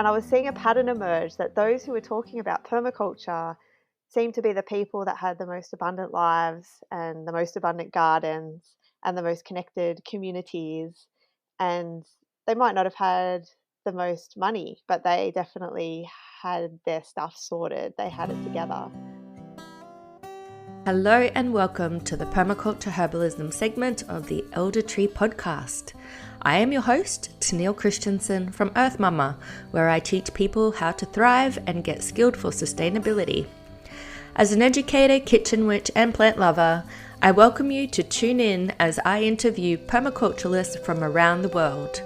And I was seeing a pattern emerge that those who were talking about permaculture seemed to be the people that had the most abundant lives and the most abundant gardens and the most connected communities. And they might not have had the most money, but they definitely had their stuff sorted. They had it together. Hello and welcome to the Permaculture Herbalism segment of the Elder Tree podcast. I am your host, Tennille Christensen from Earth Mama, where I teach people how to thrive and get skilled for sustainability. As an educator, kitchen witch, and plant lover, I welcome you to tune in as I interview permaculturalists from around the world.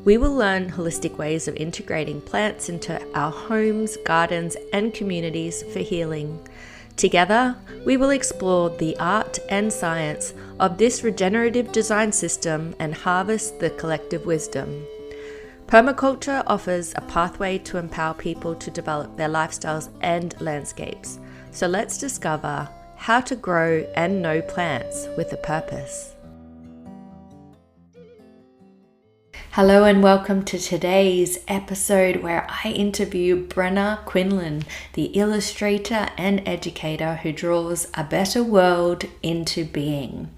We will learn holistic ways of integrating plants into our homes, gardens, and communities for healing. Together, we will explore the art and science of this regenerative design system and harvest the collective wisdom. Permaculture offers a pathway to empower people to develop their lifestyles and landscapes. So let's discover how to grow and know plants with a purpose. Hello and welcome to today's episode where I interview Brenna Quinlan, the illustrator and educator who draws a better world into being.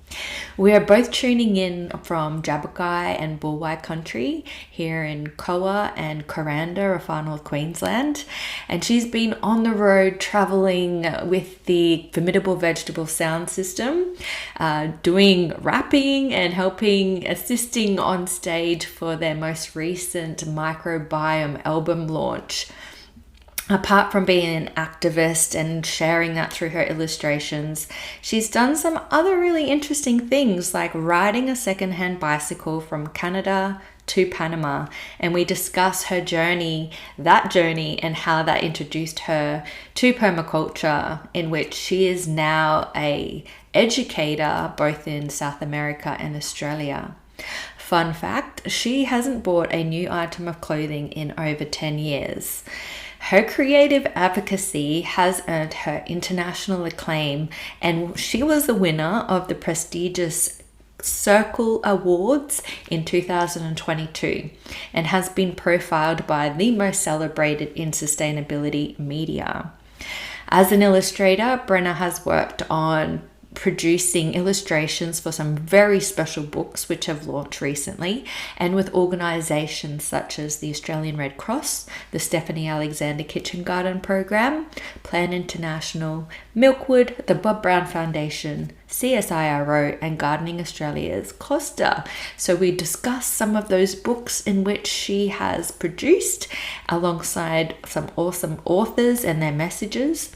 We are both tuning in from Jabbergai and Bulwai country here in Koa and Coriander, far north Queensland, and she's been on the road traveling with the Formidable Vegetable Sound System, doing rapping and assisting on stage for their most recent microbiome album launch. Apart from being an activist and sharing that through her illustrations, she's done some other really interesting things like riding a secondhand bicycle from Canada to Panama. And we discuss her journey, and how that introduced her to permaculture, in which she is now an educator both in South America and Australia. Fun fact, she hasn't bought a new item of clothing in over 10 years. Her creative advocacy has earned her international acclaim, and she was the winner of the prestigious Circle Awards in 2022 and has been profiled by the most celebrated in sustainability media. As an illustrator, Brenna has worked on producing illustrations for some very special books which have launched recently, and with organisations such as the Australian Red Cross, the Stephanie Alexander Kitchen Garden Program, Plan International, Milkwood, the Bob Brown Foundation, CSIRO, and Gardening Australia's Costa. So we discuss some of those books in which she has produced alongside some awesome authors and their messages.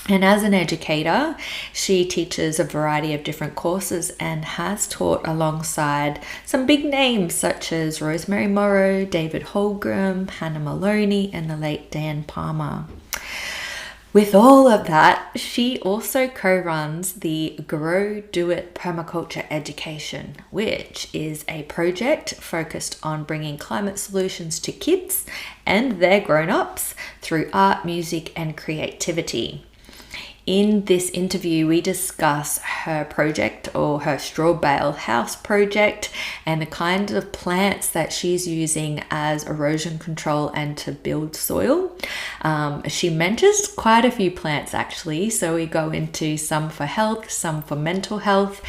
And as an educator, she teaches a variety of different courses and has taught alongside some big names such as Rosemary Morrow, David Holgram, Hannah Maloney, and the late Dan Palmer. With all of that, she also co-runs the Grow Do It Permaculture Education, which is a project focused on bringing climate solutions to kids and their grown-ups through art, music, and creativity. In this interview, we discuss her project, or her straw bale house project, and the kind of plants that she's using as erosion control and to build soil. She mentions quite a few plants actually, so we go into some for health, some for mental health,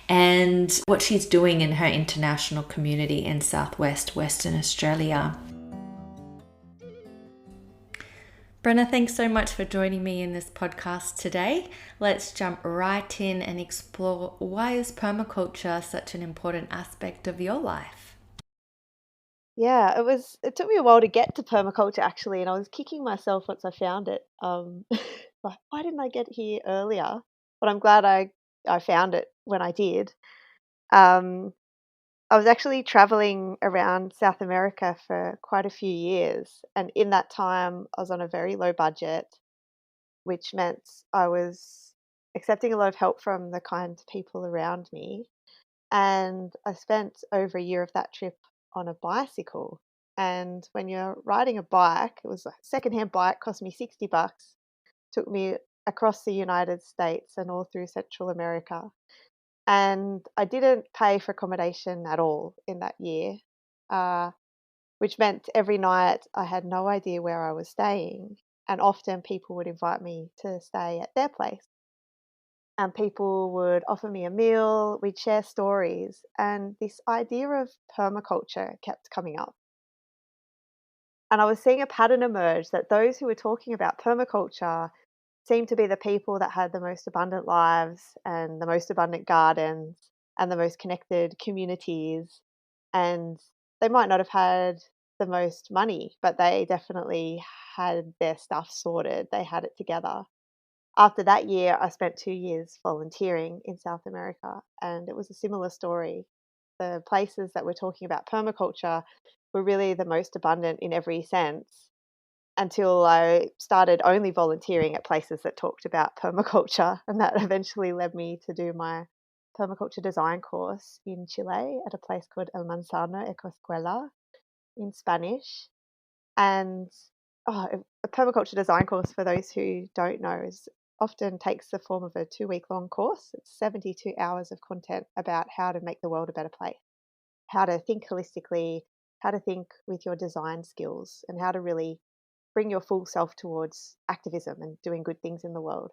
and what she's doing in her international community in Southwest Western Australia. Brenna, thanks so much for joining me in this podcast today. Let's jump right in and explore, why is permaculture such an important aspect of your life? Yeah, it took me a while to get to permaculture actually, and I was kicking myself once I found it. Like, why didn't I get here earlier? But I'm glad I found it when I did. Um, I was actually traveling around South America for quite a few years, and in that time, I was on a very low budget, which meant I was accepting a lot of help from the kind people around me. And I spent over a year of that trip on a bicycle. And when you're riding a bike, it was a secondhand bike, cost me $60, took me across the United States and all through Central America. And I didn't pay for accommodation at all in that year. Uh, which meant every night I had no idea where I was staying. And often people would invite me to stay at their place. And people would offer me a meal, we'd share stories, and this idea of permaculture kept coming up. And I was seeing a pattern emerge that those who were talking about permaculture seemed to be the people that had the most abundant lives and the most abundant gardens and the most connected communities. And they might not have had the most money, but they definitely had their stuff sorted. They had it together. After that year, I spent 2 years volunteering in South America, and it was a similar story. The places that were talking about permaculture were really the most abundant in every sense until I started only volunteering at places that talked about permaculture. And that eventually led me to do my permaculture design course in Chile at a place called El Manzano Ecoescuela in Spanish. And a permaculture design course, for those who don't know, is often takes the form of a 2 week long course. It's 72 hours of content about how to make the world a better place, how to think holistically, how to think with your design skills, and how to really bring your full self towards activism and doing good things in the world.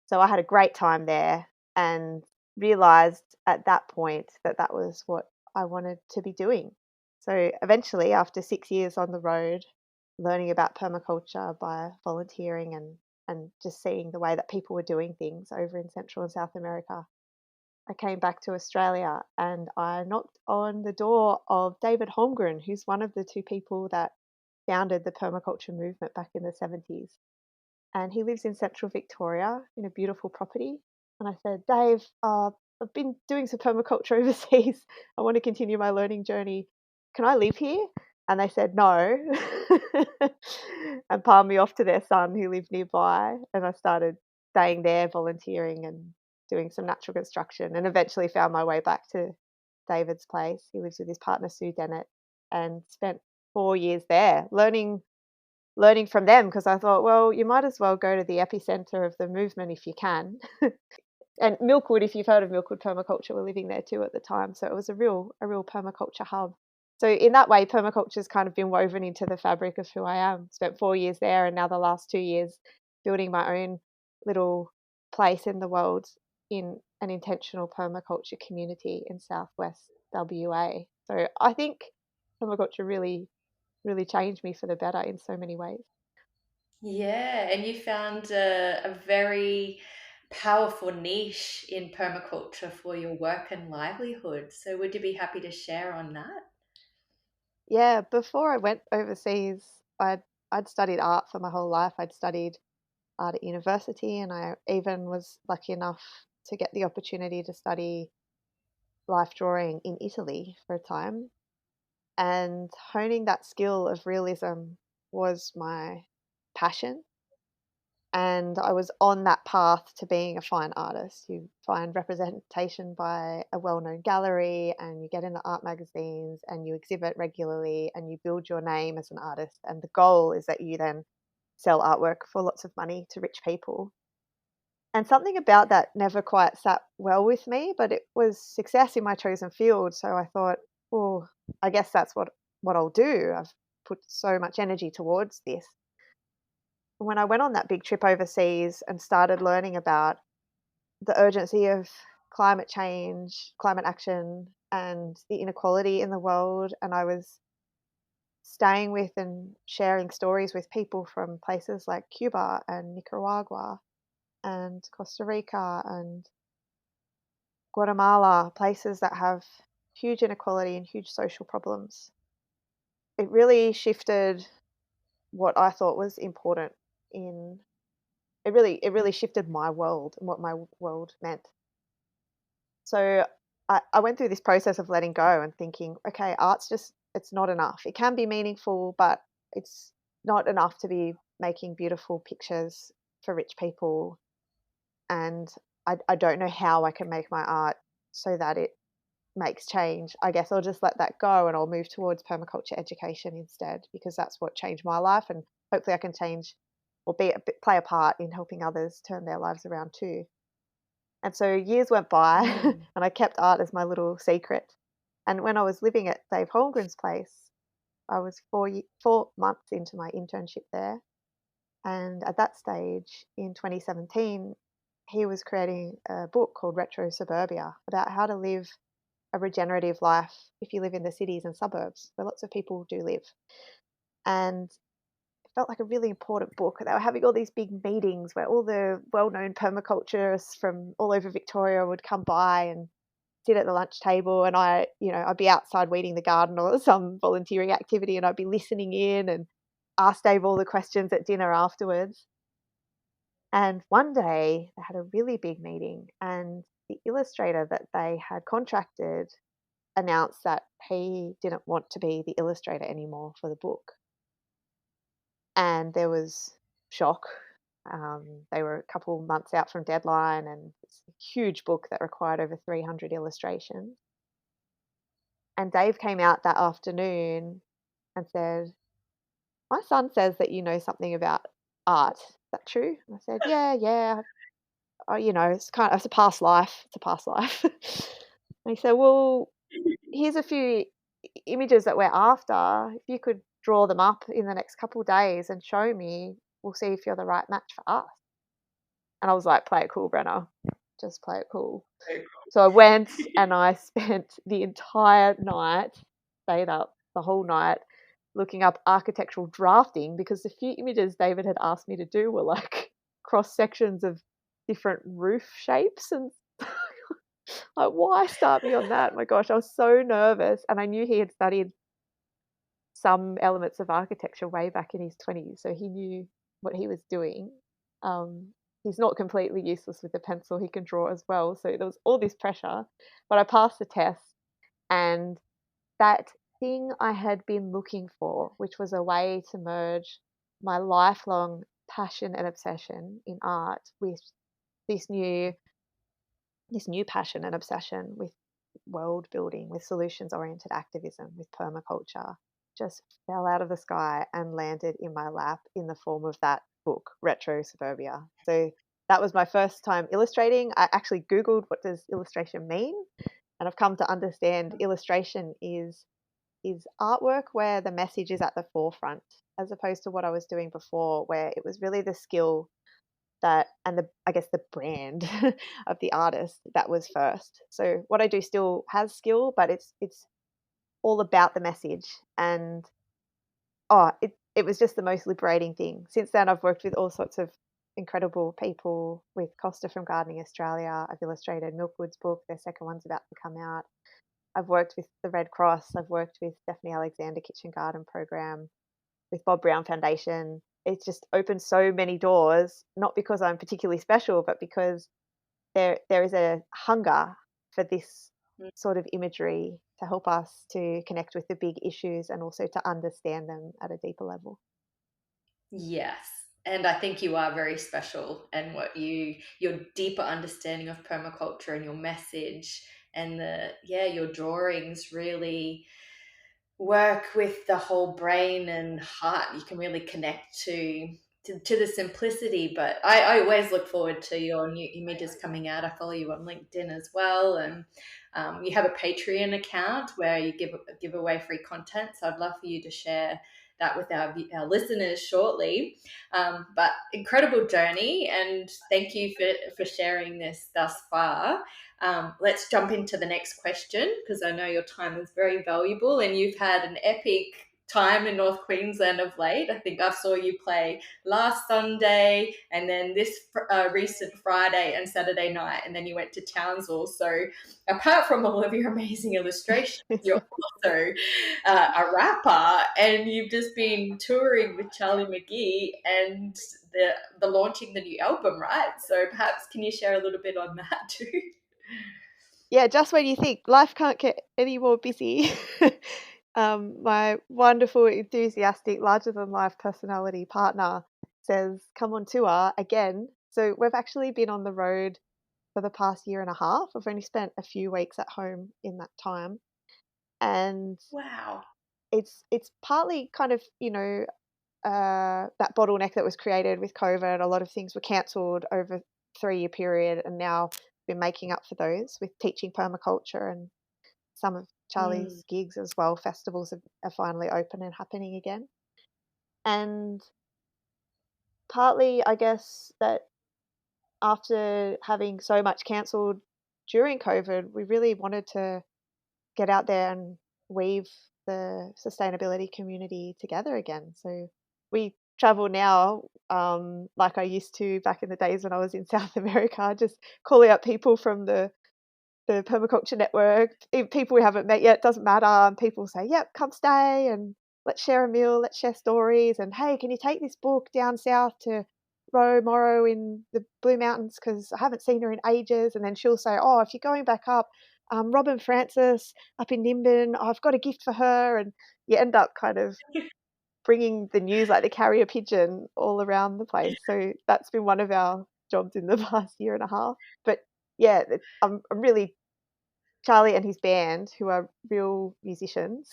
So I had a great time there and realized at that point that that was what I wanted to be doing. So eventually, after 6 years on the road, learning about permaculture by volunteering and just seeing the way that people were doing things over in Central and South America, I came back to Australia and I knocked on the door of David Holmgren, who's one of the two people that founded the permaculture movement back in the 70s. And he lives in central Victoria in a beautiful property. And I said, Dave, I've been doing some permaculture overseas. I want to continue my learning journey. Can I live here? And they said no, and palmed me off to their son who lived nearby. And I started staying there, volunteering and doing some natural construction, and eventually found my way back to David's place. He lives with his partner, Sue Dennett, and spent 4 years there learning from them because I thought, well, you might as well go to the epicenter of the movement if you can. And Milkwood, if you've heard of Milkwood Permaculture, were living there too at the time. So it was a real permaculture hub. So in that way, permaculture's kind of been woven into the fabric of who I am. Spent 4 years there, and now the last 2 years building my own little place in the world in an intentional permaculture community in Southwest WA. So I think permaculture really changed me for the better in so many ways. Yeah, and you found a very powerful niche in permaculture for your work and livelihood. So, would you be happy to share on that? Yeah, before I went overseas, I'd studied art for my whole life. I'd studied art at university, and I even was lucky enough to get the opportunity to study life drawing in Italy for a time. And honing that skill of realism was my passion. And I was on that path to being a fine artist. You find representation by a well known gallery, and you get in the art magazines, and you exhibit regularly, and you build your name as an artist. And the goal is that you then sell artwork for lots of money to rich people. And something about that never quite sat well with me, but it was success in my chosen field. So I thought, oh, I guess that's what I'll do. I've put so much energy towards this. When I went on that big trip overseas and started learning about the urgency of climate change, climate action, and the inequality in the world, and I was staying with and sharing stories with people from places like Cuba and Nicaragua and Costa Rica and Guatemala, places that have huge inequality and huge social problems. It really shifted what I thought was important in it really shifted my world and what my world meant. So I went through this process of letting go and thinking, okay, art's just, it's not enough. It can be meaningful, but it's not enough to be making beautiful pictures for rich people. And I don't know how I can make my art so that it makes change. I guess I'll just let that go and I'll move towards permaculture education instead, because that's what changed my life. And hopefully I can change or play a part in helping others turn their lives around too. And so years went by Mm. and I kept art as my little secret. And when I was living at Dave Holmgren's place, I was 4 months into my internship there. And at that stage in 2017, he was creating a book called Retro Suburbia about how to live a regenerative life if you live in the cities and suburbs where lots of people do live. And it felt like a really important book. They were having all these big meetings where all the well-known permaculturists from all over Victoria would come by and sit at the lunch table, and I'd be outside weeding the garden or some volunteering activity, and I'd be listening in and ask Dave all the questions at dinner afterwards. And one day they had a really big meeting, and the illustrator that they had contracted announced that he didn't want to be the illustrator anymore for the book. And there was shock. They were a couple months out from deadline, and it's a huge book that required over 300 illustrations. And Dave came out that afternoon and said, "My son says that you know something about art. Is that true?" And I said, "Yeah, yeah. Oh, it's a past life. It's a past life." And he said, "Well, here's a few images that we're after. If you could draw them up in the next couple of days and show me, we'll see if you're the right match for us." And I was like, "Play it cool, Brenna. Just play it cool." So I went and I spent the entire night, stayed up the whole night, looking up architectural drafting, because the few images David had asked me to do were like cross sections of different roof shapes, and like, why start me on that? My gosh, I was so nervous, and I knew he had studied some elements of architecture way back in his 20s, so he knew what he was doing. Um, he's not completely useless with the pencil, he can draw as well, so there was all this pressure, but I passed the test, and that thing I had been looking for, which was a way to merge my lifelong passion and obsession in art with this new this new passion and obsession with world building, with solutions oriented activism, with permaculture, just fell out of the sky and landed in my lap in the form of that book, Retro Suburbia. So that was my first time illustrating. I actually Googled, what does illustration mean? And I've come to understand illustration is artwork where the message is at the forefront, as opposed to what I was doing before, where it was really the skill that, and I guess the brand of the artist that was first. So what I do still has skill, but it's all about the message. And it was just the most liberating thing. Since then, I've worked with all sorts of incredible people. With Costa from Gardening Australia, I've illustrated Milkwood's book. Their second one's about to come out. I've worked with the Red Cross. I've worked with Stephanie Alexander Kitchen Garden Program, with Bob Brown Foundation. It's just opened so many doors, not because I'm particularly special, but because there is a hunger for this sort of imagery to help us to connect with the big issues and also to understand them at a deeper level. Yes. And I think you are very special, and your deeper understanding of permaculture and your message and your drawings really work with the whole brain and heart. You can really connect to the simplicity. But I always look forward to your new images coming out. I follow you on LinkedIn as well, and you have a Patreon account where you give away free content. So I'd love for you to share that with our listeners shortly. But incredible journey, and thank you for sharing this thus far. Let's jump into the next question, because I know your time is very valuable and you've had an epic time in North Queensland of late. I think I saw you play last Sunday, and then this recent Friday and Saturday night, and then you went to Townsville. So apart from all of your amazing illustrations, you're also a rapper, and you've just been touring with Charlie McGee and the launching the new album, right? So perhaps can you share a little bit on that too? Yeah, just when you think life can't get any more busy, my wonderful, enthusiastic, larger than life personality partner says, "Come on tour again." So we've actually been on the road for the past year and a half. I've only spent a few weeks at home in that time. And Wow. it's partly kind of, that bottleneck that was created with COVID. A lot of things were cancelled over a 3 year period, and now we're making up for those with teaching permaculture and some of Mm. Charlie's gigs as well. Festivals are finally open and happening again. And partly, I guess, that after having so much cancelled during COVID, we really wanted to get out there and weave the sustainability community together again. So we travel now, like I used to back in the days when I was in South America, just calling out people from the permaculture network, people we haven't met yet, doesn't matter. And people say, "Yep, come stay and let's share a meal, let's share stories." And hey, can you take this book down south to Morrow in the Blue Mountains because I haven't seen her in ages. And then she'll say, "Oh, if you're going back up, Robin Francis up in Nimbin, I've got a gift for her." And you end up kind of bringing the news like the carrier pigeon all around the place. So that's been one of our jobs in the past year and a half. But yeah, I'm really Charlie and his band, who are real musicians,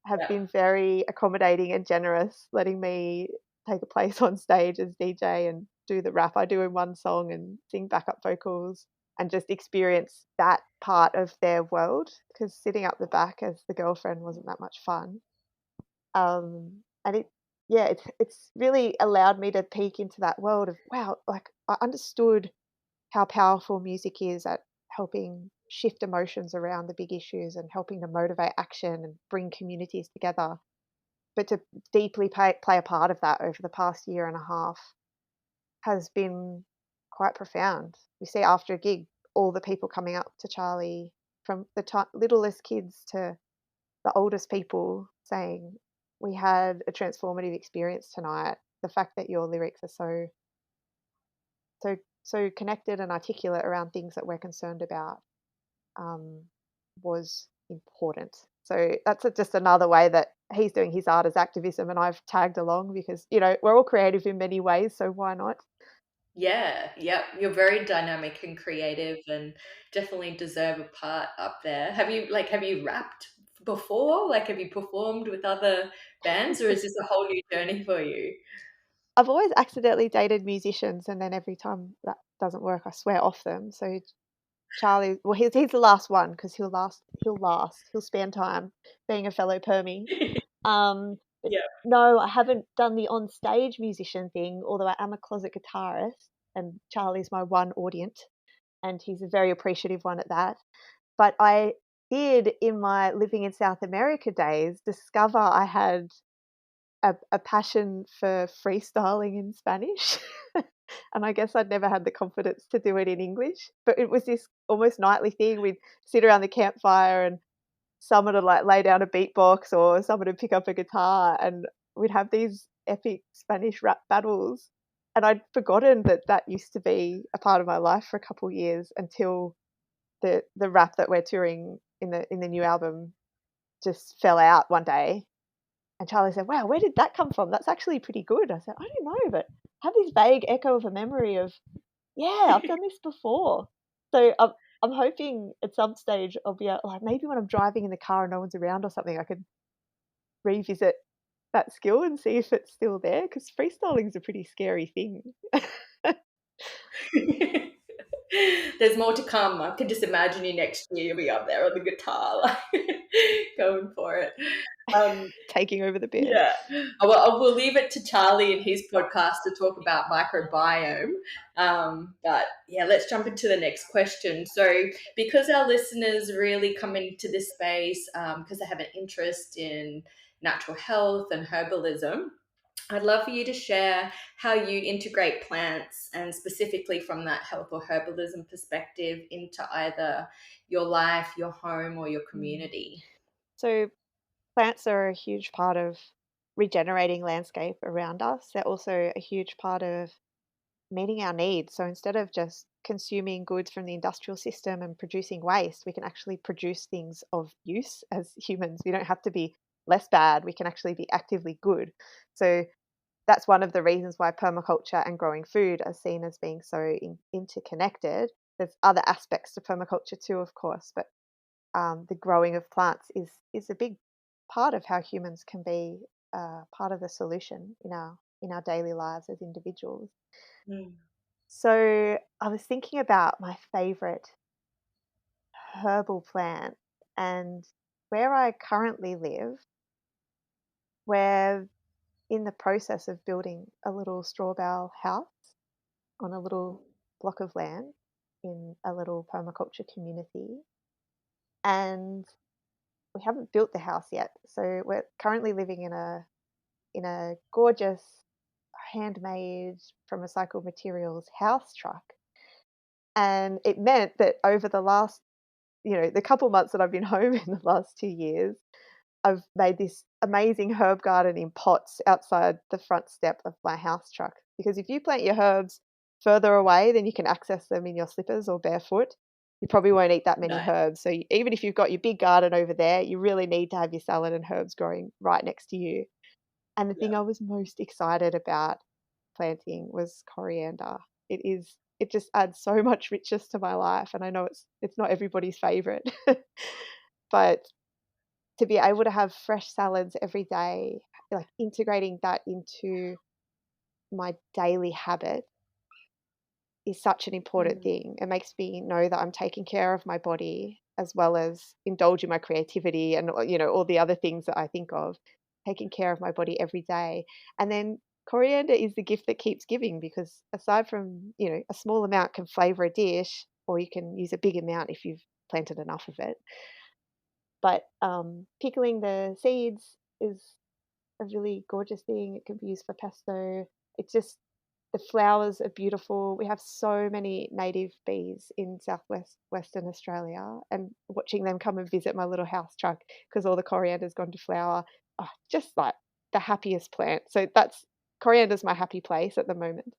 have Yeah. been very accommodating and generous, letting me take a place on stage as DJ and do the rap I do in one song and sing backup vocals and just experience that part of their world. Because sitting up the back as the girlfriend wasn't that much fun. And it's really allowed me to peek into that world of, wow, like I understood how powerful music is at helping shift emotions around the big issues and helping to motivate action and bring communities together. But to deeply play a part of that over the past year and a half has been quite profound. We see after a gig all the people coming up to Charlie, from the littlest kids to the oldest people, saying, "We had a transformative experience tonight. The fact that your lyrics are so connected and articulate around things that we're concerned about um, was important." So that's just another way that he's doing his art as activism, and I've tagged along because we're all creative in many ways, so why not? Yeah, yep. You're very dynamic and creative and definitely deserve a part up there. Have you rapped before? Like have you performed with other bands or is this a whole new journey for you? I've always accidentally dated musicians, and then every time that doesn't work, I swear off them. So Charlie, well, he's the last one because he'll spend time being a fellow permie. But Yeah. no, I haven't done the on-stage musician thing, although I am a closet guitarist, and Charlie's my one audience, and he's a very appreciative one at that. But I did, in my living in South America days, discover I had a passion for freestyling in Spanish. And I guess I'd never had the confidence to do it in English. But it was this almost nightly thing. We'd sit around the campfire and someone would like lay down a beatbox or someone would pick up a guitar and we'd have these epic Spanish rap battles. And I'd forgotten that that used to be a part of my life for a couple of years until the rap that we're touring in the new album just fell out one day. And Charlie said, "Wow, where did that come from? That's actually pretty good." I said, "I don't know, but I have this vague echo of a memory of, yeah, I've done this before." So I'm hoping at some stage I'll be like maybe when I'm driving in the car and no one's around or something, I could revisit that skill and see if it's still there because freestyling is a pretty scary thing. There's more to come. I can just imagine you next year you'll be up there on the guitar, like going for it. Um, Taking over the band. Yeah. We'll leave it to Charlie and his podcast to talk about microbiome. But yeah, let's jump into the next question. So, because our listeners really come into this space because they have an interest in natural health and herbalism, I'd love for you to share how you integrate plants and specifically from that health or herbalism perspective into either your life, your home, or your Mm. community. So plants are a huge part of regenerating landscape around us. They're also a huge part of meeting our needs. So instead of just consuming goods from the industrial system and producing waste, we can actually produce things of use as humans. We don't have to be less bad, we can actually be actively good. So that's one of the reasons why permaculture and growing food are seen as being so interconnected. There's other aspects to permaculture too, of course, but the growing of plants is a big part of how humans can be part of the solution in our daily lives as individuals. Mm. So I was thinking about my favorite herbal plant. And where I currently live, we're in the process of building a little straw bale house on a little block of land in a little permaculture community. And we haven't built the house yet. So we're currently living in a gorgeous handmade from recycled materials house truck. And it meant that over the last, the couple months that I've been home in the last 2 years, I've made this amazing herb garden in pots outside the front step of my house truck. Because if you plant your herbs further away than you can access them in your slippers or barefoot, you probably won't eat that many Nice. herbs. So even if you've got your big garden over there, you really need to have your salad and herbs growing right next to you. And the thing Yeah. I was most excited about planting was coriander. It just adds so much richness to my life, and I know it's not everybody's favorite. But to be able to have fresh salads every day, like integrating that into my daily habit is such an important Mm. thing. It makes me know that I'm taking care of my body as well as indulging my creativity and all the other things that I think of, taking care of my body every day. And then coriander is the gift that keeps giving because aside from, a small amount can flavor a dish or you can use a big amount if you've planted enough of it. But pickling the seeds is a really gorgeous thing. It can be used for pesto. It's just the flowers are beautiful. We have so many native bees in southwest Western Australia, and watching them come and visit my little house truck because all the coriander's gone to flower. Oh, just like the happiest plant. So that's coriander's my happy place at the moment.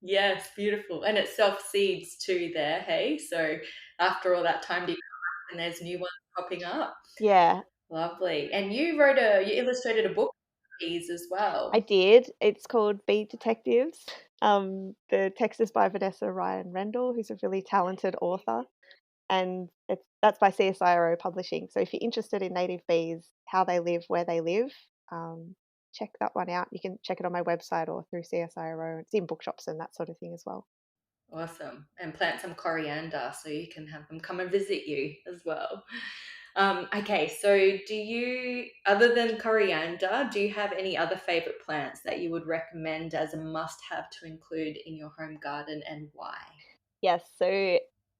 Yes, beautiful. And it self seeds too there, hey? So after all that time to come back and there's new ones popping up. Yeah, Lovely. And you illustrated a book for these as I well. did. It's called Bee Detectives. The text is by Vanessa Ryan Rendell, who's a really talented author. And that's by CSIRO Publishing. So if you're interested in native bees, how they live, where they live, check that one out. You can check it on my website or through CSIRO. It's in bookshops and that sort of thing as well. Awesome. And plant some coriander so you can have them come and visit you as well. Okay, so other than coriander, do you have any other favorite plants that you would recommend as a must have to include in your home garden and why? Yes, so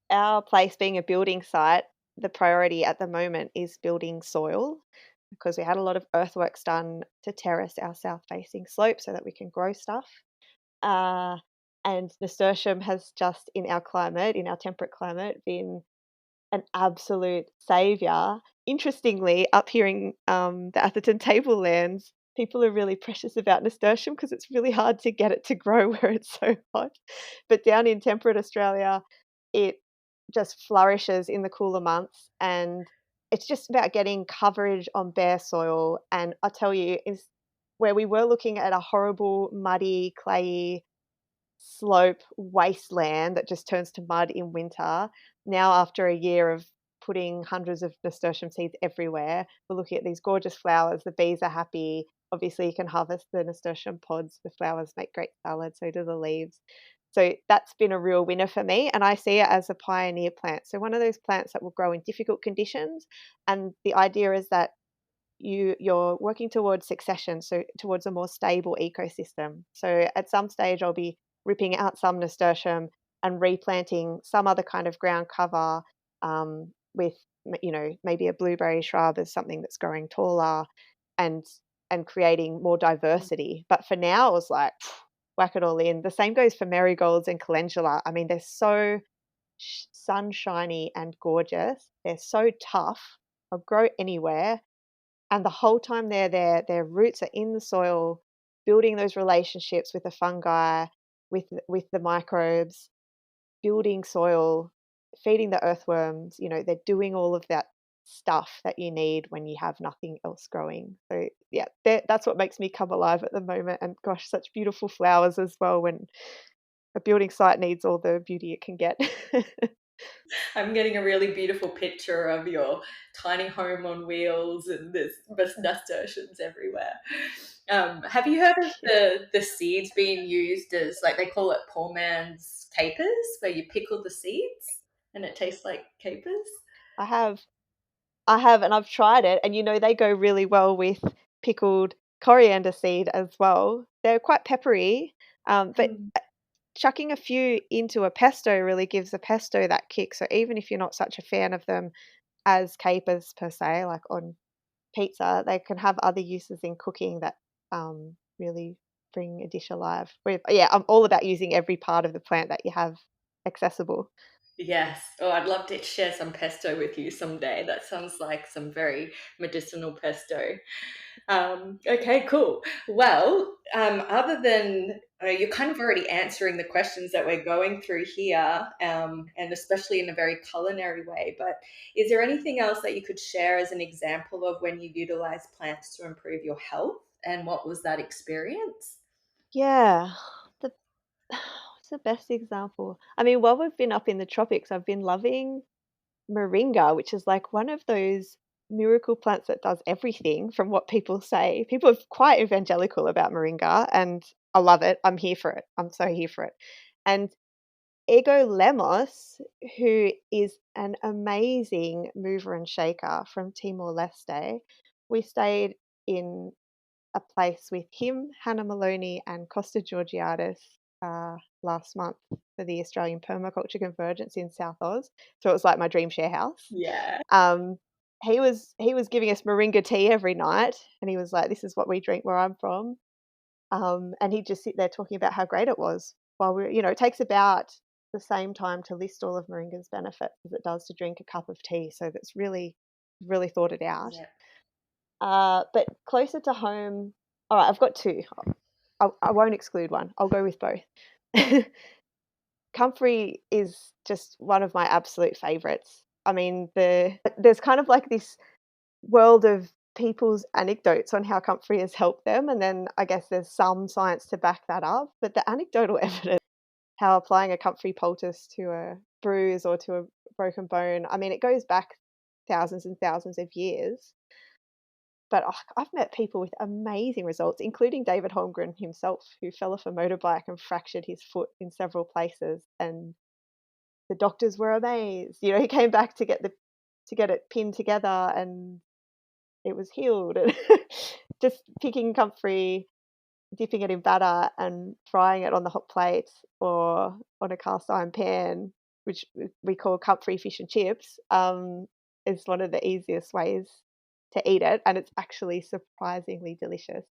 our place being a building site, the priority at the moment is building soil because we had a lot of earthworks done to terrace our south facing slope so that we can grow stuff. Uh, and nasturtium has just in our climate, in our temperate climate, been an absolute savior. Interestingly, up here in the Atherton tablelands, people are really precious about nasturtium because it's really hard to get it to grow where it's so hot. But down in temperate Australia, it just flourishes in the cooler months, and it's just about getting coverage on bare soil. And I tell you, is where we were looking at a horrible, muddy, clayey slope wasteland that just turns to mud in winter. Now, after a year of putting hundreds of nasturtium seeds everywhere, we're looking at these gorgeous flowers. The bees are happy. Obviously, you can harvest the nasturtium pods. The flowers make great salad, so do the leaves. So that's been a real winner for me, and I see it as a pioneer plant. So one of those plants that will grow in difficult conditions, and the idea is that you're working towards succession, so towards a more stable ecosystem. So at some stage, I'll be ripping out some nasturtium and replanting some other kind of ground cover with, maybe a blueberry shrub as something that's growing taller, and creating more diversity. But for now, I was like, whack it all in. The same goes for marigolds and calendula. I mean, they're so sunshiny and gorgeous. They're so tough. They'll grow anywhere, and the whole time they're there, their roots are in the soil, building those relationships with the fungi, with the microbes, building soil, feeding the earthworms. They're doing all of that stuff that you need when you have nothing else growing. So yeah, that's what makes me come alive at the moment. And gosh, such beautiful flowers as well when a building site needs all the beauty it can get. I'm getting a really beautiful picture of your tiny home on wheels and there's nasturtiums everywhere. Have you heard of the seeds being used as, like, they call it poor man's capers, where you pickle the seeds and it tastes like capers? I have. I have, and I've tried it, and, they go really well with pickled coriander seed as well. They're quite peppery, but Mm. chucking a few into a pesto really gives the pesto that kick, so even if you're not such a fan of them as capers per se, like on pizza, they can have other uses in cooking that, really bring a dish alive. Yeah, I'm all about using every part of the plant that you have accessible. Yes. Oh, I'd love to share some pesto with you someday. That sounds like some very medicinal pesto. Okay, cool. Well, other than you're kind of already answering the questions that we're going through here, and especially in a very culinary way, but is there anything else that you could share as an example of when you utilize plants to improve your health? And what was that experience? Yeah. The what's the best example? I mean, while we've been up in the tropics, I've been loving Moringa, which is like one of those miracle plants that does everything from what people say. People are quite evangelical about Moringa, and I love it. I'm here for it. I'm so here for it. And Ego Lemos, who is an amazing mover and shaker from Timor Leste, we stayed in a place with him, Hannah Maloney, and Costa Georgiadis last month for the Australian Permaculture Convergence in South Oz. So it was like my dream share house. Yeah. Um, he was giving us moringa tea every night, and he was like, "This is what we drink where I'm from." And he'd just sit there talking about how great it was. While it takes about the same time to list all of moringa's benefits as it does to drink a cup of tea. So that's really, really thought it out. Yeah. But closer to home, all right, I've got two. I won't exclude one. I'll go with both. Comfrey is just one of my absolute favorites. I mean, there's kind of like this world of people's anecdotes on how comfrey has helped them, and then I guess there's some science to back that up, but the anecdotal evidence, how applying a comfrey poultice to a bruise or to a broken bone, I mean, it goes back thousands and thousands of years. But, I've met people with amazing results, including David Holmgren himself, who fell off a motorbike and fractured his foot in several places, and the doctors were amazed. He came back to get it pinned together, and it was healed. And just picking comfrey, dipping it in batter and frying it on the hot plate or on a cast iron pan, which we call comfrey fish and chips, is one of the easiest ways to eat it, and it's actually surprisingly delicious.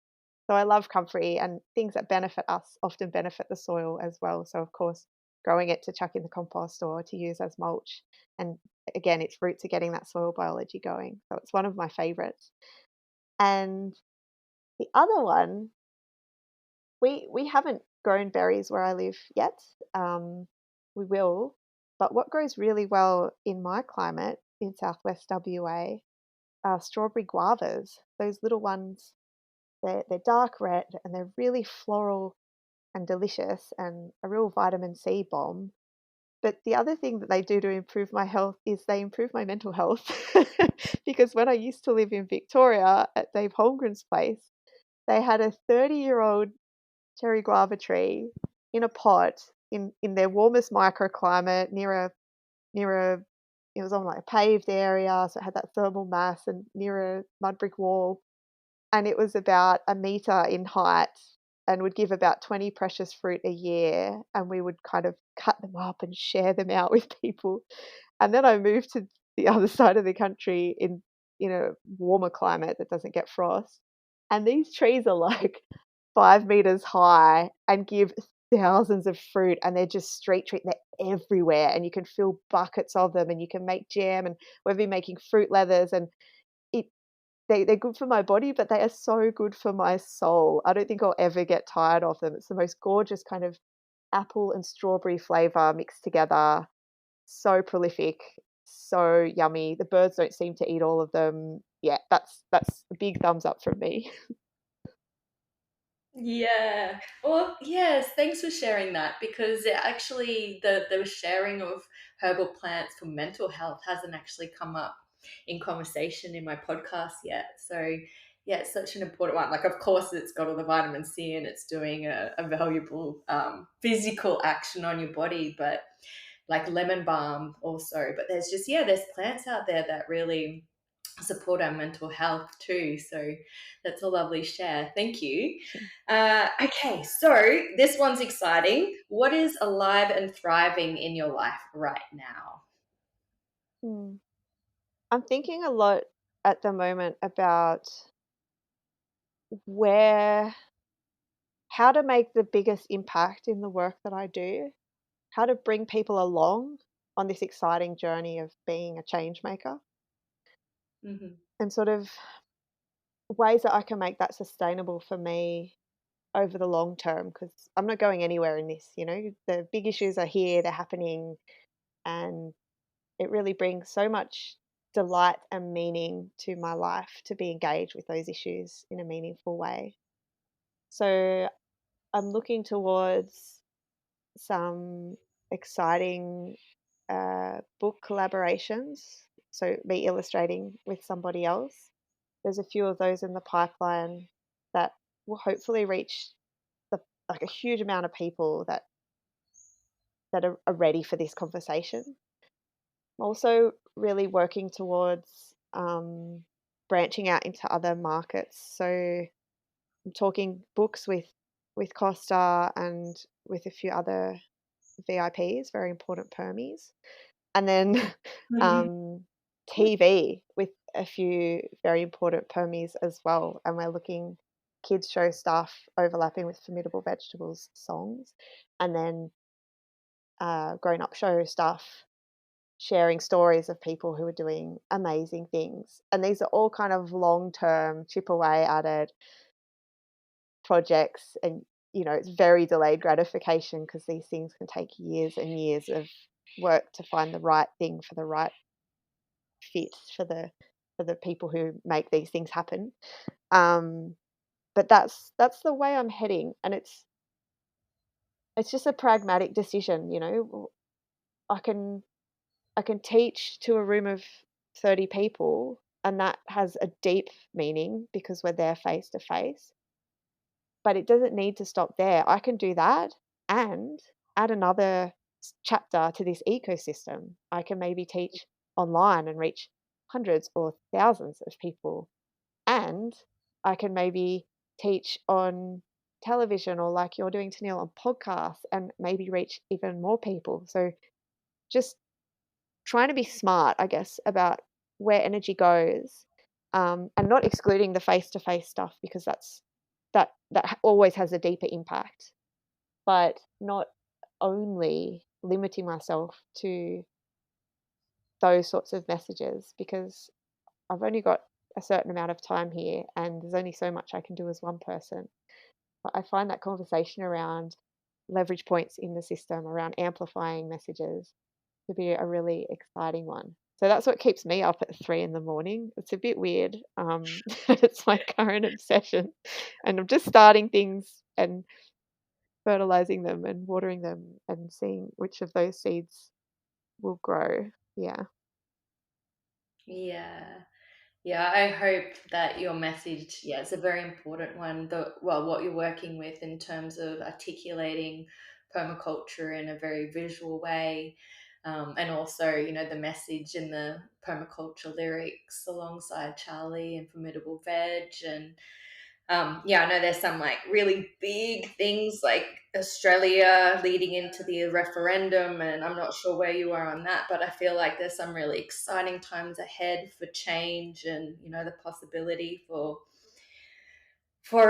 So I love comfrey, and things that benefit us often benefit the soil as well. So of course, growing it to chuck in the compost or to use as mulch, and again, its roots are getting that soil biology going. So it's one of my favorites. And the other one, we haven't grown berries where I live yet. We will, but what grows really well in my climate in Southwest WA are strawberry guavas. Those little ones, they're dark red and they're really floral and delicious and a real vitamin C bomb. But the other thing that they do to improve my health is they improve my mental health. Because when I used to live in Victoria at Dave Holmgren's place, they had a 30-year-old cherry guava tree in a pot in their warmest microclimate near a it was on like a paved area, so it had that thermal mass and near a mud brick wall, and it was about a meter in height and would give about 20 precious fruit a year, and we would kind of cut them up and share them out with people. And then I moved to the other side of the country in a warmer climate that doesn't get frost, and these trees are like 5 meters high and give thousands of fruit, and they're just street treat, they're everywhere, and you can fill buckets of them, and you can make jam, and we've been making fruit leathers, and it they're good for my body, but they are so good for my soul. I don't think I'll ever get tired of them. It's the most gorgeous kind of apple and strawberry flavor mixed together. So prolific, so yummy. The birds don't seem to eat all of them. Yeah, that's a big thumbs up from me. Yeah. Well, yes, thanks for sharing that because it actually the sharing of herbal plants for mental health hasn't actually come up in conversation in my podcast yet. So yeah, it's such an important one. Like, of course, it's got all the vitamin C and it's doing a valuable physical action on your body, but like lemon balm also. But there's just, yeah, there's plants out there that really support our mental health too. So that's a lovely share. Thank you. Sure. Okay, so this one's exciting. What is alive and thriving in your life right now? Mm. I'm thinking a lot at the moment about where how to make the biggest impact in the work that I do, how to bring people along on this exciting journey of being a change maker, Hmm. and sort of ways that I can make that sustainable for me over the long term, because I'm not going anywhere in this, the big issues are here, they're happening, and it really brings so much delight and meaning to my life to be engaged with those issues in a meaningful way. So I'm looking towards some exciting book collaborations. So, me illustrating with somebody else. There's a few of those in the pipeline that will hopefully reach like a huge amount of people that are ready for this conversation. I'm also really working towards branching out into other markets. So I'm talking books with Costa and with a few other VIPs, very important Permies, and then um, TV with a few very important Permies as well. And we're looking kids show stuff overlapping with Formidable Vegetables songs, and then grown up show stuff sharing stories of people who are doing amazing things. And these are all kind of long term, chip away at it projects. And, it's very delayed gratification because these things can take years and years of work to find the right thing for the right fit for the people who make these things happen. Um, but that's the way I'm heading, and it's just a pragmatic decision. I can I can teach to a room of 30 people, and that has a deep meaning because we're there face to face. But it doesn't need to stop there. I can do that and add another chapter to this ecosystem. I can maybe teach online and reach hundreds or thousands of people. And I can maybe teach on television or like you're doing, Tennille, on podcasts and maybe reach even more people. So just trying to be smart, I guess, about where energy goes, and not excluding the face to face stuff because that always has a deeper impact, but not only limiting myself to those sorts of messages because I've only got a certain amount of time here and there's only so much I can do as one person. But I find that conversation around leverage points in the system, around amplifying messages, to be a really exciting one. So that's what keeps me up at 3 in the morning. It's a bit weird. It's my current obsession. And I'm just starting things and fertilizing them and watering them and seeing which of those seeds will grow. Yeah. Yeah. Yeah, I hope that your message, yeah, it's a very important one. What you're working with in terms of articulating permaculture in a very visual way, and also, the message in the permaculture lyrics alongside Charlie and Formidable Veg, and yeah, I know there's some like really big things like Australia leading into the referendum, and I'm not sure where you are on that, but I feel like there's some really exciting times ahead for change and, the possibility for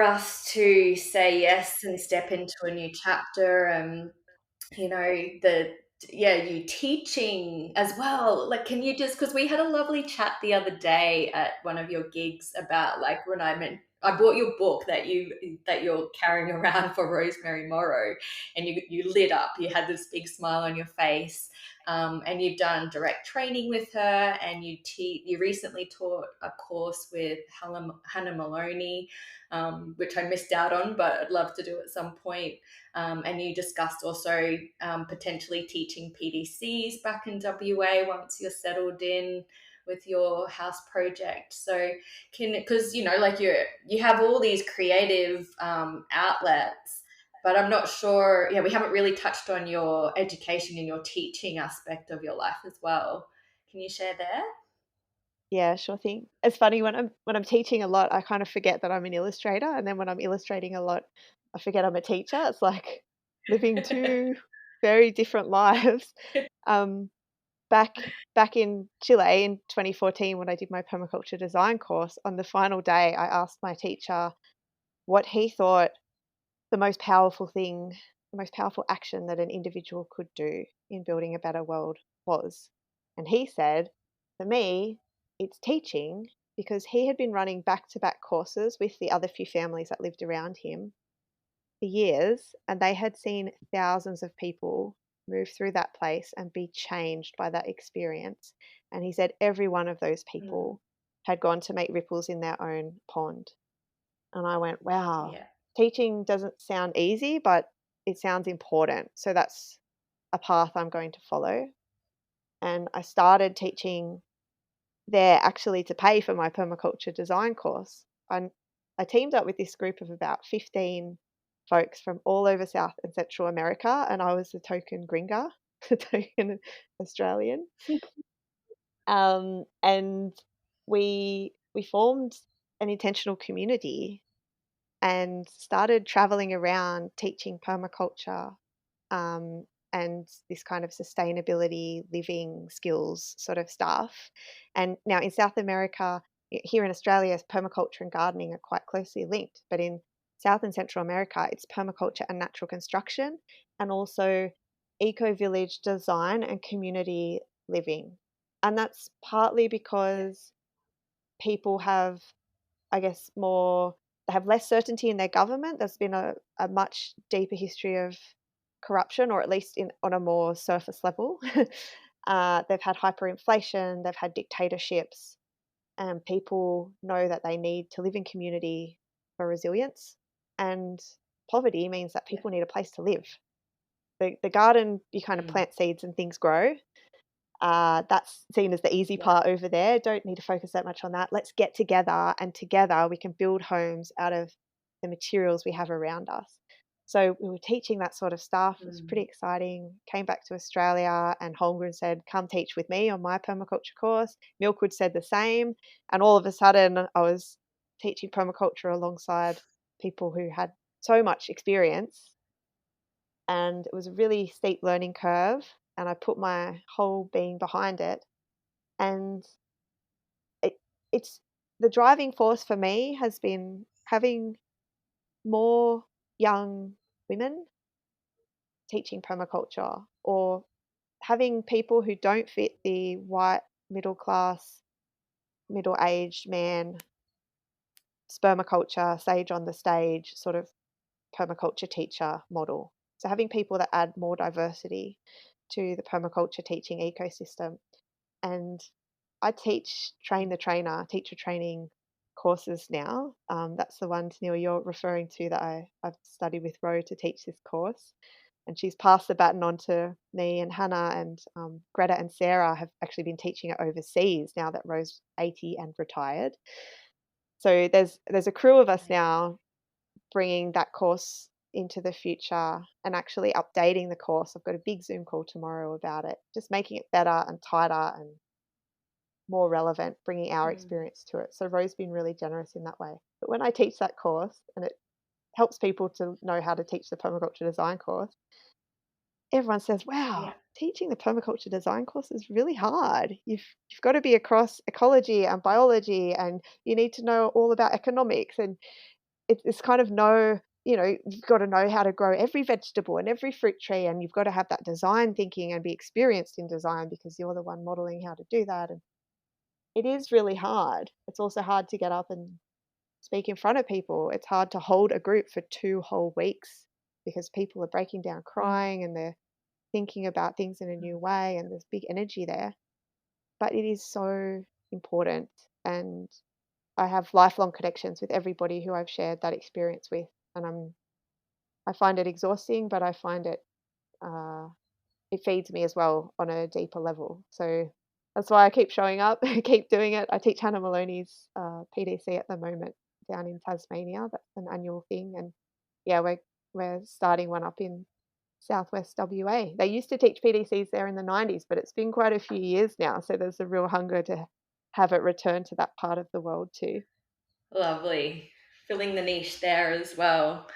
us to say yes and step into a new chapter. And the yeah, you teaching as well, like, can you just, because we had a lovely chat the other day at one of your gigs about, like, when I bought your book that you're carrying around for Rosemary Morrow, and you lit up, you had this big smile on your face, and you've done direct training with her, and you recently taught a course with Hannah Maloney, which I missed out on, but I'd love to do at some point. And you discussed also potentially teaching PDCs back in WA once you're settled in with your house project. So because like you have all these creative outlets, but I'm not sure. Yeah, we haven't really touched on your education and your teaching aspect of your life as well. Can you share there? Yeah, sure thing. It's funny when I'm teaching a lot, I kind of forget that I'm an illustrator, and then when I'm illustrating a lot, I forget I'm a teacher. It's like living two very different lives. Um, back in Chile in 2014 when I did my permaculture design course, on the final day, I asked my teacher what he thought the most powerful thing, the most powerful action that an individual could do in building a better world was. And he said, for me, it's teaching, because he had been running back to back courses with the other few families that lived around him for years, and they had seen thousands of people move through that place and be changed by that experience. And he said every one of those Mm, people had gone to make ripples in their own pond. And I went, wow, yeah. teaching doesn't sound easy, but it sounds important. So that's a path I'm going to follow. And I started teaching there actually to pay for my permaculture design course. I teamed up with this group of about 15 folks from all over South and Central America, and I was the token gringa, the token Australian. And we formed an intentional community and started traveling around teaching permaculture, um, and this kind of sustainability living skills sort of stuff. And now in South America, here in Australia, permaculture and gardening are quite closely linked, but in South and Central America, it's permaculture and natural construction, and also eco village design and community living. And that's partly Yeah. because people have, I guess, more, they have less certainty in their government. There's been a much deeper history of corruption, or at least in on a more surface level. They've had hyperinflation, they've had dictatorships, and people know that they need to live in community for resilience. And poverty means that Yeah. people need a place to live. The garden, you kind of Mm, plant seeds and things grow. That's seen as the easy yeah. part over there. Don't need to focus that much on that. Let's get together, and together we can build homes out of the materials we have around us. So we were teaching that sort of stuff. It was pretty Mm, exciting. Came back to Australia, and Holmgren said, "Come teach with me on my permaculture course." Milkwood said the same, and all of a sudden, I was teaching permaculture alongside people who had so much experience, and it was a really steep learning curve, and I put my whole being behind it. And it it's the driving force for me has been having more young women teaching permaculture, or having people who don't fit the white middle class, middle-aged man, spermaculture, sage on the stage sort of permaculture teacher model. So having people that add more diversity to the permaculture teaching ecosystem. And I teach train the trainer, teacher training courses now. That's the one, Neil, you're referring to, that I've studied with Ro to teach this course. And she's passed the baton on to me and Hannah, and Greta and Sarah have actually been teaching it overseas now that Ro's 80 and retired. So there's a crew of us nice. now bringing that course into the future and actually updating the course. I've got a big Zoom call tomorrow about it, just making it better and tighter and more relevant, bringing our Mm, experience to it. So Ro's been really generous in that way. But when I teach that course, and it helps people to know how to teach the permaculture design course, everyone says, "Wow, yeah. teaching the permaculture design course is really hard. You've got to be across ecology and biology, and you need to know all about economics, and it's kind of know, you've got to know how to grow every vegetable and every fruit tree, and you've got to have that design thinking and be experienced in design because you're the one modeling how to do that." And it is really hard. It's also hard to get up and speak in front of people. It's hard to hold a group for 2 whole weeks because people are breaking down Mm, crying, and they're thinking about things in a mm, new way, and there's big energy there. But it is so important, and I have lifelong connections with everybody who I've shared that experience with, and I find it exhausting, but I find uh, it feeds me as well on a deeper level. So that's why I keep showing up, keep doing it. I teach Hannah Maloney's PDC at the moment down in Tasmania. That's an annual thing, and yeah, we're starting one up in Southwest WA. They used to teach PDCs there in the 90s, but it's been quite a few years now. So there's a real hunger to have it return to that part of the world too. Lovely. Filling the niche there as well.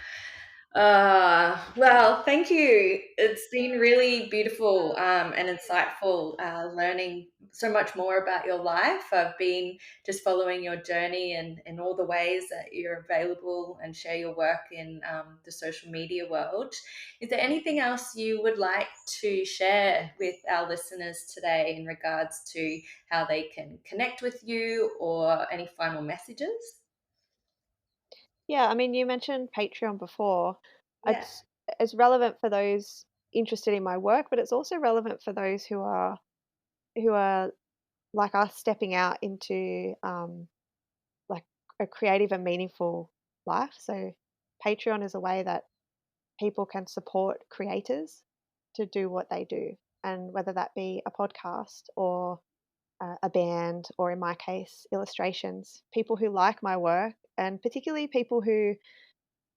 Well, thank you. It's been really beautiful and insightful learning so much more about your life. I've been just following your journey and all the ways that you're available and share your work in the social media world. Is there anything else you would like to share with our listeners today in regards to how they can connect with you or any final messages? Yeah, I mean, you mentioned Patreon before. Yeah. It's it's relevant for those interested in my work, but it's also relevant for those who are like us stepping out into like a creative and meaningful life. So Patreon is a way that people can support creators to do what they do, and whether that be a podcast or a band, or in my case, illustrations. People who like my work, and particularly people who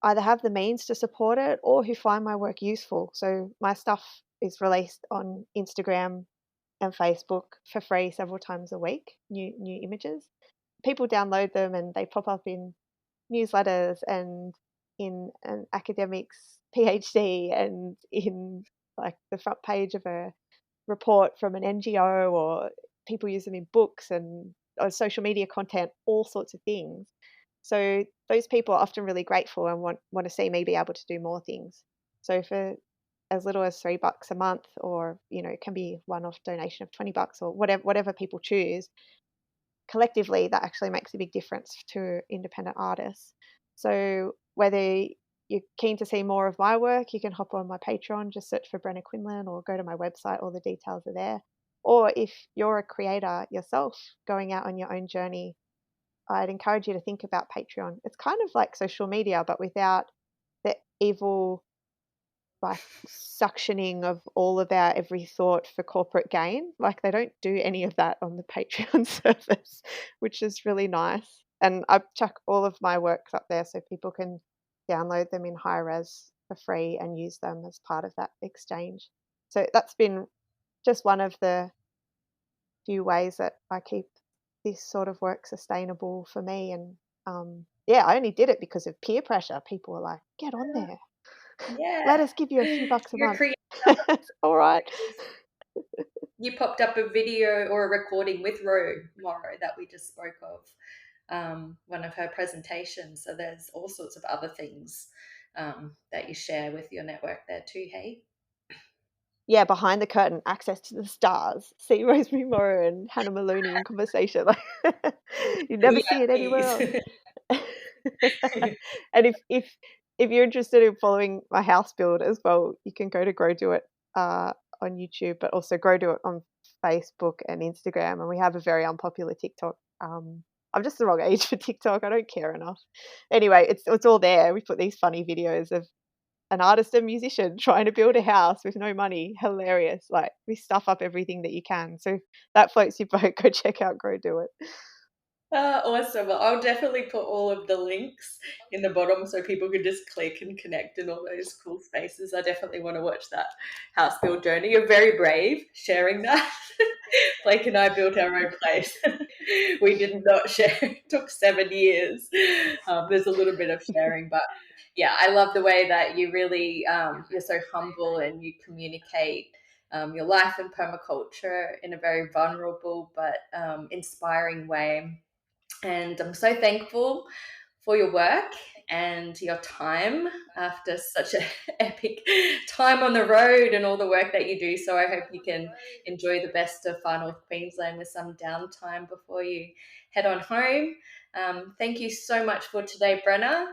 either have the means to support it or who find my work useful. So my stuff is released on Instagram and Facebook for free several times a week, new images. People download them and they pop up in newsletters and in an academic's PhD and in like the front page of a report from an NGO, or people use them in books and or social media content, all sorts of things. So those people are often really grateful and want to see me be able to do more things. So for as little as $3 a month, or it can be one-off donation of $20 or whatever people choose, collectively that actually makes a big difference to independent artists. So whether you're keen to see more of my work, you can hop on my Patreon, just search for Brenna Quinlan, or go to my website, all the details are there. Or if you're a creator yourself going out on your own journey, I'd encourage you to think about Patreon. It's kind of like social media, but without the evil like suctioning of all of our every thought for corporate gain. Like they don't do any of that on the Patreon service, which is really nice. And I chuck all of my works up there so people can download them in high res for free and use them as part of that exchange. So that's been just one of the few ways that I keep this sort of work sustainable for me. And yeah, I only did it because of peer pressure. People were like, get on there. Let Yeah. us give you a few bucks a You're month. creating All right. You popped up a video or a recording with Ro Morrow that we just spoke of, one of her presentations. So there's all sorts of other things that you share with your network there too, hey? Yeah, behind the curtain, access to the stars. See Rosemary Morrow and Hannah Maloney in conversation. Like you never Yeah, see it anywhere please. else. And if you're interested in following my house build as well, you can go to Grow Do It on YouTube, but also Grow Do It on Facebook and Instagram. And we have a very unpopular TikTok. I'm just the wrong age for TikTok. I don't care enough. Anyway, it's all there. We put these funny videos of an artist and musician trying to build a house with no money. Hilarious. Like we stuff up everything that you can. So if that floats your boat, go check out Grow Do It. Awesome. Well, I'll definitely put all of the links in the bottom so people can just click and connect in all those cool spaces. I definitely want to watch that house build journey. You're very brave sharing that. Blake and I built our own place. We did not share. It took 7 years. There's a little bit of sharing, but yeah, I love the way that you really, you're so humble and you communicate your life in permaculture in a very vulnerable but inspiring way. And I'm so thankful for your work and your time after such an epic time on the road and all the work that you do. So I hope you can enjoy the best of Far North Queensland with some downtime before you head on home. Thank you so much for today, Brenna.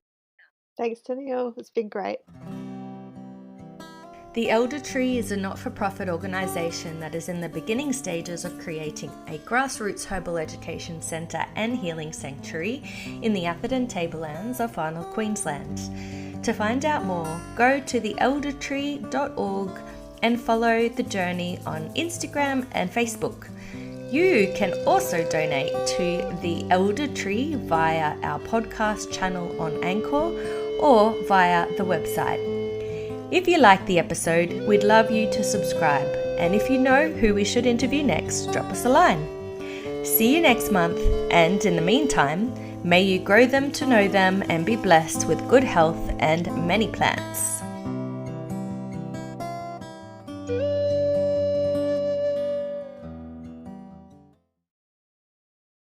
Thanks, Tennille. It's been great. The Elder Tree is a not-for-profit organisation that is in the beginning stages of creating a grassroots herbal education centre and healing sanctuary in the Atherton Tablelands of Far North Queensland. To find out more, go to theeldertree.org and follow the journey on Instagram and Facebook. You can also donate to the Elder Tree via our podcast channel on Anchor or via the website. If you like the episode, we'd love you to subscribe. And if you know who we should interview next, drop us a line. See you next month, and in the meantime, may you grow them to know them and be blessed with good health and many plants.